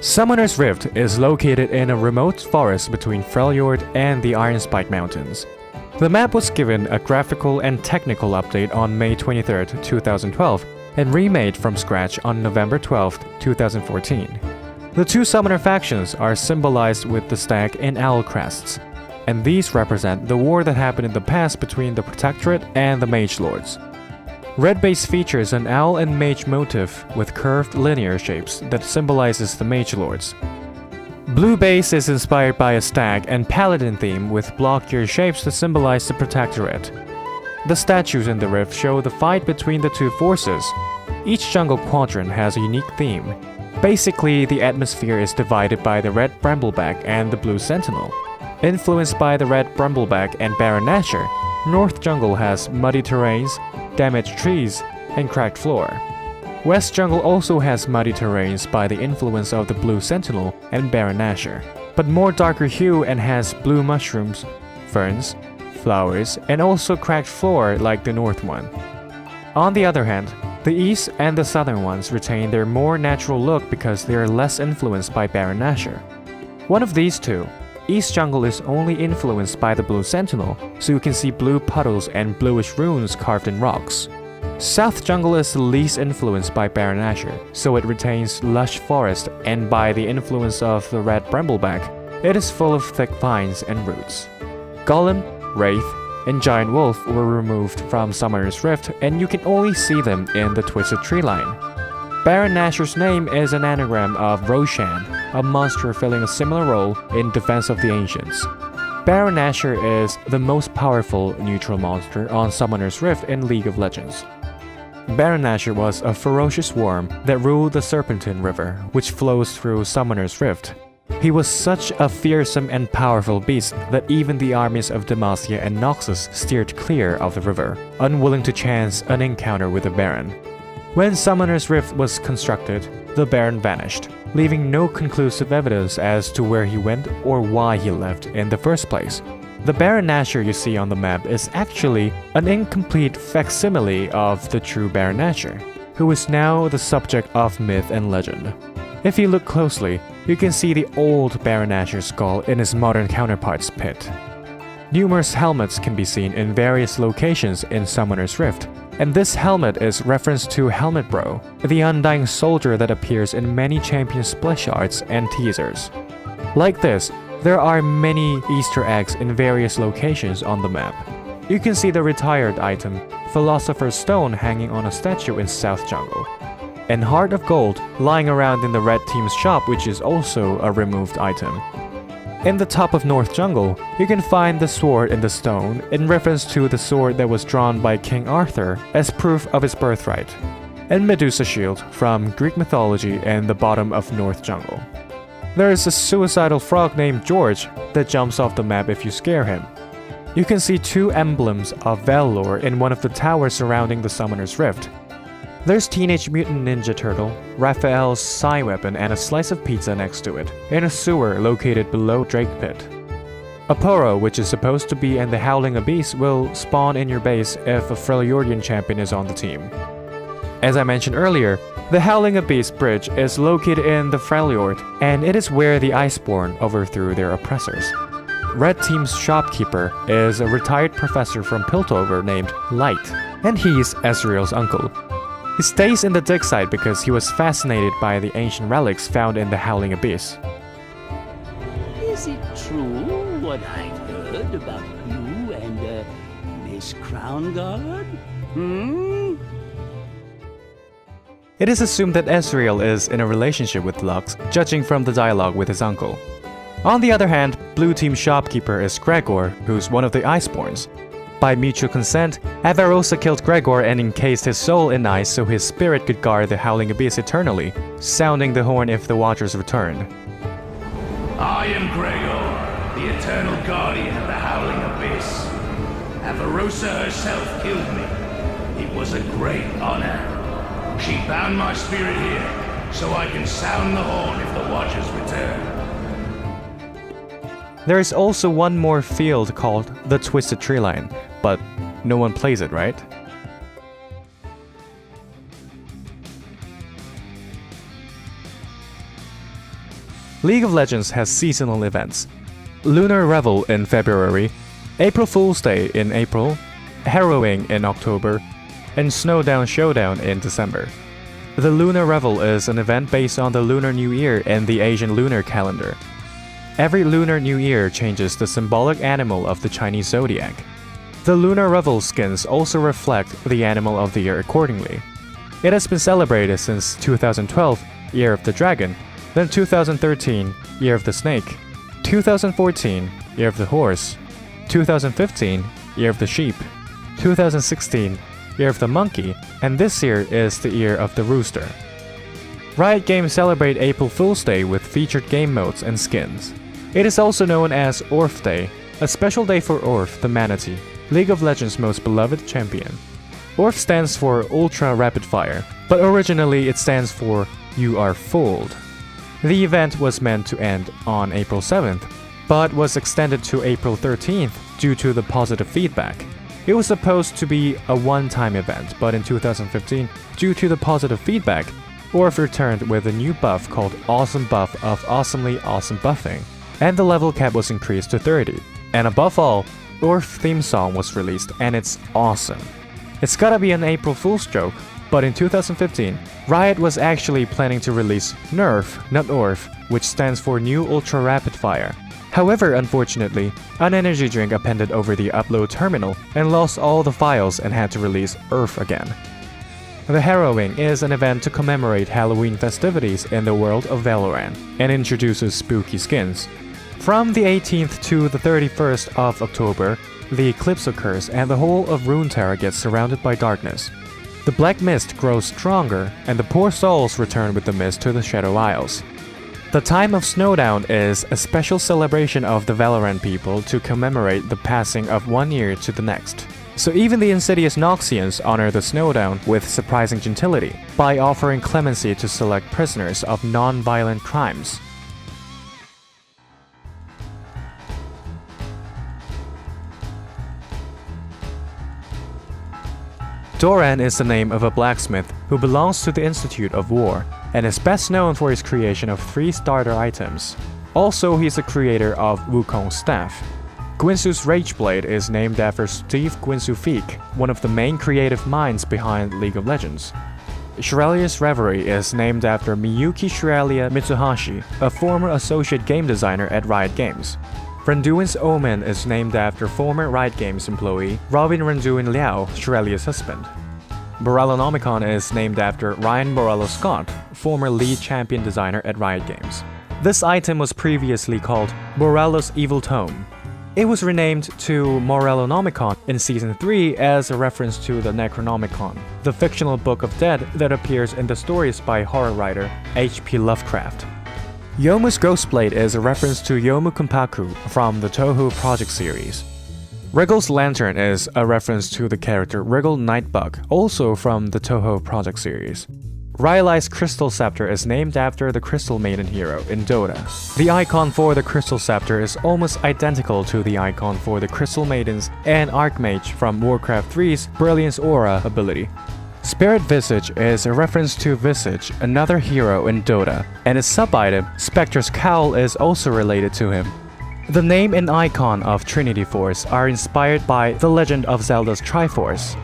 Summoner's Rift is located in a remote forest between Freljord and the Ironspike Mountains. The map was given a graphical and technical update on May 23, 2012, and remade from scratch on November 12, 2014. The two summoner factions are symbolized with the stag and owl crests, and these represent the war that happened in the past between the Protectorate and the Mage Lords. Red base features an owl and mage motif with curved linear shapes that symbolizes the Mage Lords. Blue base is inspired by a stag and paladin theme with block-gear shapes that symbolize the Protectorate. The statues in the rift show the fight between the two forces. Each jungle quadrant has a unique theme. Basically, the atmosphere is divided by the red brambleback and the blue sentinel. Influenced by the red brambleback and Baron Nashor, North Jungle has muddy terrains, damaged trees, and cracked floor. West Jungle also has muddy terrains by the influence of the Blue Sentinel and Baron Nashor, but more darker hue and has blue mushrooms, ferns, flowers, and also cracked floor like the North one. On the other hand, the East and the Southern ones retain their more natural look because they are less influenced by Baron Nashor. One of these two, East Jungle, is only influenced by the Blue Sentinel, so you can see blue puddles and bluish runes carved in rocks. South Jungle is the least influenced by Baron Nashor, so it retains lush forest, and by the influence of the red brambleback, it is full of thick vines and roots. Golem, Wraith, and Giant Wolf were removed from Summoner's Rift, and you can only see them in the Twisted Tree Line. Baron Nashor's name is an anagram of Roshan, a monster filling a similar role in Defense of the Ancients. Baron Nashor is the most powerful neutral monster on Summoner's Rift in League of Legends. Baron Nashor was a ferocious worm that ruled the Serpentine River, which flows through Summoner's Rift. He was such a fearsome and powerful beast that even the armies of Demacia and Noxus steered clear of the river, unwilling to chance an encounter with the Baron. When Summoner's Rift was constructed, the Baron vanished, leaving no conclusive evidence as to where he went or why he left in the first place. The Baron Nashor you see on the map is actually an incomplete facsimile of the true Baron Nashor, who is now the subject of myth and legend. If you look closely, you can see the old Baron Nashor skull in his modern counterpart's pit. Numerous helmets can be seen in various locations in Summoner's Rift, and this helmet is reference to Helmet Bro, the undying soldier that appears in many champion splash arts and teasers. Like this, there are many Easter eggs in various locations on the map. You can see the retired item, Philosopher's Stone, hanging on a statue in South Jungle, and Heart of Gold lying around in the red team's shop, which is also a removed item. In the top of North Jungle, you can find the sword in the stone in reference to the sword that was drawn by King Arthur as proof of his birthright, and Medusa shield from Greek mythology in the bottom of North Jungle. There is a suicidal frog named George that jumps off the map if you scare him. You can see two emblems of Valor in one of the towers surrounding the Summoner's Rift. There's Teenage Mutant Ninja Turtle, Raphael's psi weapon, and a slice of pizza next to it, in a sewer located below Drake Pit. A Poro, which is supposed to be in the Howling Abyss, will spawn in your base if a Freljordian champion is on the team. As I mentioned earlier, the Howling Abyss bridge is located in the Freljord, and it is where the Iceborn overthrew their oppressors. Red Team's shopkeeper is a retired professor from Piltover named Light, and he's Ezreal's uncle. He stays in the dig site because he was fascinated by the ancient relics found in the Howling Abyss. Is it true what I've heard about you and Miss Crown Guard? It is assumed that Ezreal is in a relationship with Lux, judging from the dialogue with his uncle. On the other hand, Blue Team's shopkeeper is Gregor, who's one of the Iceborns. By mutual consent, Avarosa killed Gregor and encased his soul in ice so his spirit could guard the Howling Abyss eternally, sounding the horn if the Watchers returned. I am Gregor, the eternal guardian of the Howling Abyss. Avarosa herself killed me. It was a great honor. She bound my spirit here, so I can sound the horn if the Watchers return. There is also one more field called the Twisted Tree Line, but no one plays it, right? League of Legends has seasonal events. Lunar Revel in February, April Fool's Day in April, Harrowing in October, and Snowdown Showdown in December. The Lunar Revel is an event based on the Lunar New Year and the Asian lunar calendar. Every Lunar New Year changes the symbolic animal of the Chinese zodiac. The Lunar Revel skins also reflect the animal of the year accordingly. It has been celebrated since 2012, Year of the Dragon, then 2013, Year of the Snake, 2014, Year of the Horse, 2015, Year of the Sheep, 2016, Year of the Monkey, and this year is the Year of the Rooster. Riot Games celebrate April Fool's Day with featured game modes and skins. It is also known as Orf Day, a special day for Orf the manatee, League of Legends' most beloved champion. Orf stands for Ultra Rapid Fire, but originally it stands for You Are Fooled. The event was meant to end on April 7th, but was extended to April 13th due to the positive feedback. It was supposed to be a one-time event, but in 2015, due to the positive feedback, Orf returned with a new buff called Awesome Buff of Awesomely Awesome Buffing, and the level cap was increased to 30. And above all, Orf theme song was released, and it's awesome. It's gotta be an April Fool's joke, but in 2015, Riot was actually planning to release Nerf, not Orf, which stands for New Ultra Rapid Fire. However, unfortunately, an energy drink appended over the upload terminal and lost all the files and had to release Earth again. The Harrowing is an event to commemorate Halloween festivities in the world of Valorant and introduces spooky skins. From the 18th to the 31st of October, the eclipse occurs and the whole of Runeterra gets surrounded by darkness. The black mist grows stronger and the poor souls return with the mist to the Shadow Isles. The time of Snowdown is a special celebration of the Valorant people to commemorate the passing of 1 year to the next. So even the insidious Noxians honor the Snowdown with surprising gentility by offering clemency to select prisoners of non-violent crimes. Doran is the name of a blacksmith who belongs to the Institute of War and is best known for his creation of 3 starter items. Also, he's the creator of Wukong's staff. Guinsoo's Rageblade is named after Steve Guinsoo-Feek, one of the main creative minds behind League of Legends. Shiralia's Reverie is named after Miyuki Shiralia Mitsuhashi, a former associate game designer at Riot Games. Randuin's Omen is named after former Riot Games employee Robin Randuin Liao, Shiralia's husband. Borellonomicon is named after Ryan Borello Scott, former lead champion designer at Riot Games. This item was previously called Borello's Evil Tome. It was renamed to Morellonomicon in Season 3 as a reference to the Necronomicon, the fictional Book of Dead that appears in the stories by horror writer H.P. Lovecraft. Yomu's Ghostblade is a reference to Yomu Kumpaku from the Touhou Project series. Wriggle's Lantern is a reference to the character Wriggle Nightbug, also from the Touhou Project series. Rylai's Crystal Scepter is named after the Crystal Maiden hero in Dota. The icon for the Crystal Scepter is almost identical to the icon for the Crystal Maidens and Archmage from Warcraft 3's Brilliance Aura ability. Spirit Visage is a reference to Visage, another hero in Dota, and his sub-item, Spectre's Cowl, is also related to him. The name and icon of Trinity Force are inspired by The Legend of Zelda's Triforce.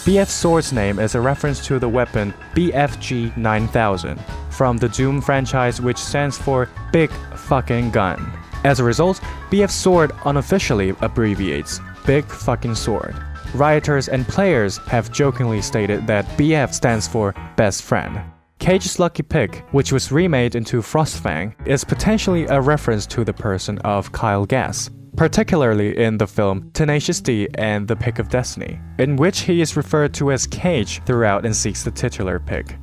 BF's sword's name is a reference to the weapon BFG 9000 from the Doom franchise, which stands for Big Fucking Gun. As a result, BF's sword unofficially abbreviates Big Fucking Sword. Rioters and players have jokingly stated that BF stands for Best Friend. Cage's Lucky Pick, which was remade into Frostfang, is potentially a reference to the person of Kyle Gass, particularly in the film Tenacious D and the Pick of Destiny, in which he is referred to as Cage throughout and seeks the titular pick.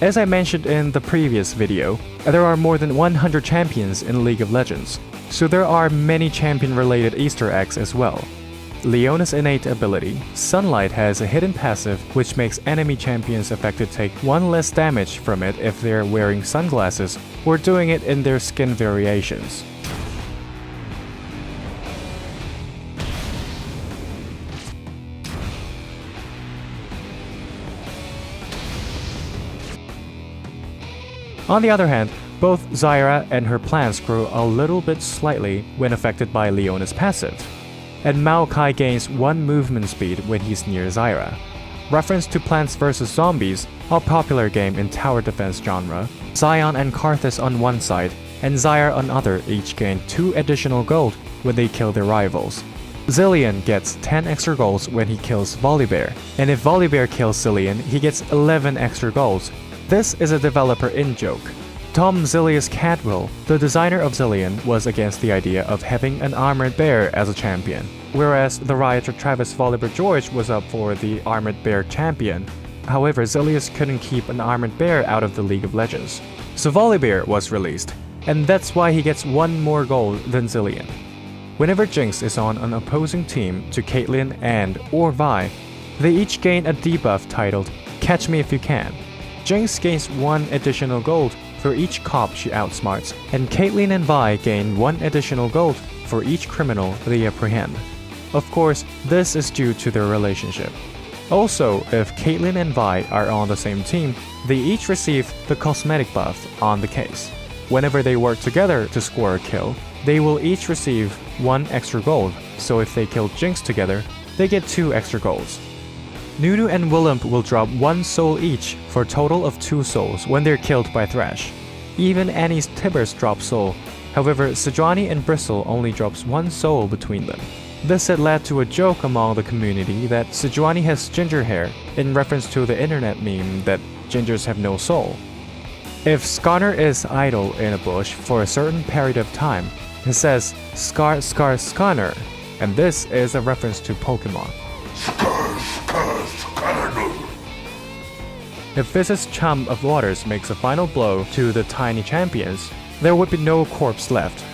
As I mentioned in the previous video, there are more than 100 champions in League of Legends, so there are many champion-related Easter eggs as well. Leona's innate ability, Sunlight has a hidden passive which makes enemy champions affected take 1 less damage from it if they're wearing sunglasses or doing it in their skin variations. On the other hand, both Zyra and her plants grow a little bit slightly when affected by Leona's passive, and Maokai gains 1 movement speed when he's near Zyra. Reference to Plants vs. Zombies, a popular game in tower defense genre. Zion and Karthus on one side, and Zyra on other each gain 2 additional gold when they kill their rivals. Zillion gets 10 extra golds when he kills Volibear, and if Volibear kills Zillion, he gets 11 extra golds. This is a developer in-joke. Tom Zilius Cadwell, the designer of Zillion, was against the idea of having an armored bear as a champion, whereas the writer Travis Volibear George was up for the armored bear champion. However, Zilius couldn't keep an armored bear out of the League of Legends. So Volibear was released, and that's why he gets 1 more gold than Zillion. Whenever Jinx is on an opposing team to Caitlyn and or Vi, they each gain a debuff titled Catch Me If You Can. Jinx gains 1 additional gold for each cop she outsmarts, and Caitlyn and Vi gain 1 additional gold for each criminal they apprehend. Of course, this is due to their relationship. Also, if Caitlyn and Vi are on the same team, they each receive the cosmetic buff on the case. Whenever they work together to score a kill, they will each receive 1 extra gold, so if they kill Jinx together, they get 2 extra golds. Nunu and Willump will drop 1 soul each for a total of 2 souls when they're killed by Thresh. Even Annie's Tibbers drop soul, however Sejuani and Bristle only drops 1 soul between them. This had led to a joke among the community that Sejuani has ginger hair, in reference to the internet meme that gingers have no soul. If Skarner is idle in a bush for a certain period of time, it says Skarner, and this is a reference to Pokemon. If Fizz's Chum of Waters makes a final blow to the tiny champions, there would be no corpse left.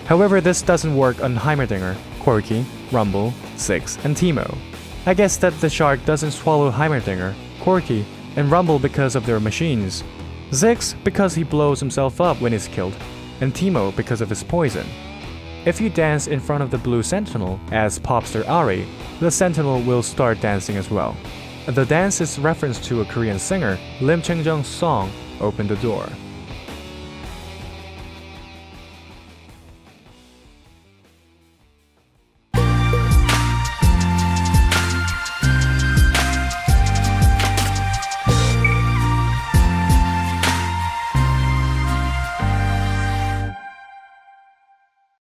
However, this doesn't work on Heimerdinger, Quirky, Rumble, Ziggs, and Teemo. I guess that the shark doesn't swallow Heimerdinger, Quirky, and Rumble because of their machines, Ziggs because he blows himself up when he's killed, and Teemo because of his poison. If you dance in front of the blue sentinel as Popstar Ari, the sentinel will start dancing as well. The dance is reference to a Korean singer, Lim Chang-jung's song, Open the Door.